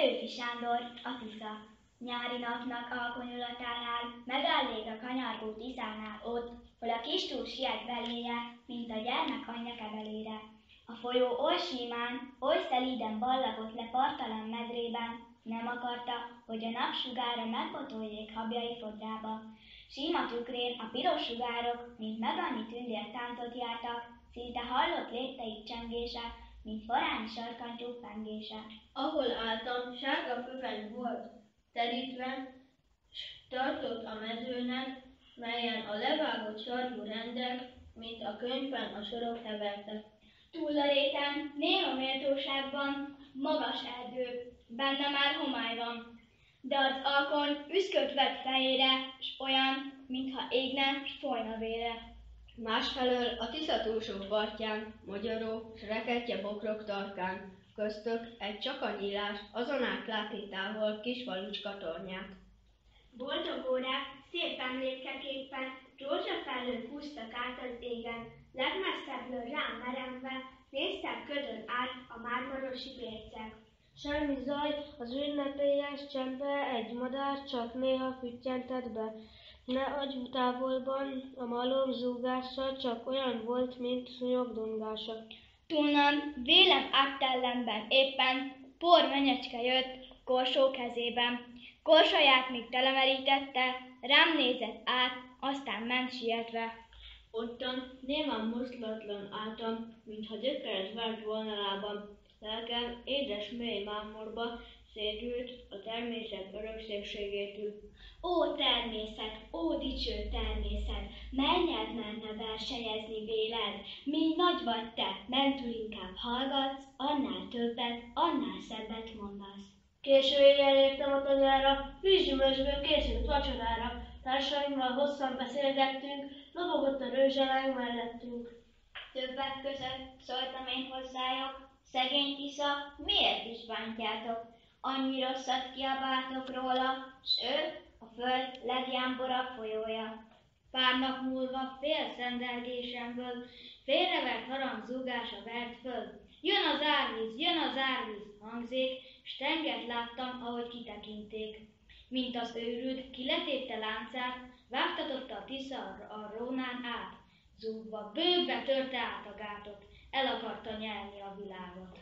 Petőfi Sándor, a Tisza. Nyári napnak alkonyulatánál megáll a kanyargó Tiszánál ott, hol a kis túl siet beléje, mint a gyermek anyja kebelére. A folyó oly símán, oly szelíden ballagott le partalan medrében, nem akarta, hogy a napsugára megbotoljék habjai fodrába. Síma tükrén a piros sugárok, mint megannyi tündér táncot jártak, szinte hallott lépteik csengése, mint varányi sarkantyúk pengése. Ahol álltam, sárga fökeny volt terítve, s tartott a mezőnek, melyen a levágott sarkú rendek, mint a könyvben a sorok hevertek. Túl a réten, néma méltóságban, magas erdő, benne már homály van, de az alkony üszköt vett fejére, s olyan, mintha égne, s folyna vére. Másfelől a Tisza túlsó partján, magyaró, s reketje bokrok tarkán, köztök egy csakanyílás, azon át látni távol kis falucska tornyát. Boldog órák, szép emlékeképpen, rózsafellők húztak át az égen, legmesszebbről rám merengve, néztek ködön át a mármarosi bércek. Semmi zaj, az ünnepélyes csendbe egy madár csak néha füttyentett be. Ne agy távolban a malom zúgása csak olyan volt, mint szúnyog dungása. Túlnan vélem áttellemben éppen por menyecske jött korsó kezében. Korsóját még telemerítette, rám nézett át, aztán ment sietve. Ottan némán mozdulatlan álltam, mintha gyökeret vert volna lábam. Lelkem édes mély mámorba szédült a természet örök szépségétől. Ó természet, ó dicső természet, mely nyelv merne versenyezni véled? Mi nagy vagy te, nem túl inkább hallgatsz, annál többet, annál szebbet mondasz. Késő éjjel értem a tanyára, vízgyümölcsből készült vacsorára. Társaimmal hosszan beszélgettünk, lobogott a rőzseláng mellettünk. Többek között szóltam én hozzájuk, szegény Tisza, miért is bántjátok? Annyi rosszat kiabáltok róla, s ő a föld legjámborabb folyója. Pár nap múlva fél szendelgésemből félrevert harangzúgása vert föl. Jön az árvíz, hangzik, s tengert láttam, ahogy kitekinték. Mint az őrült, kiletépte láncát, vágtatotta a Tisza a Rónán át. Zúgva, bőgve törte át a gátot, el akarta nyelni a világot.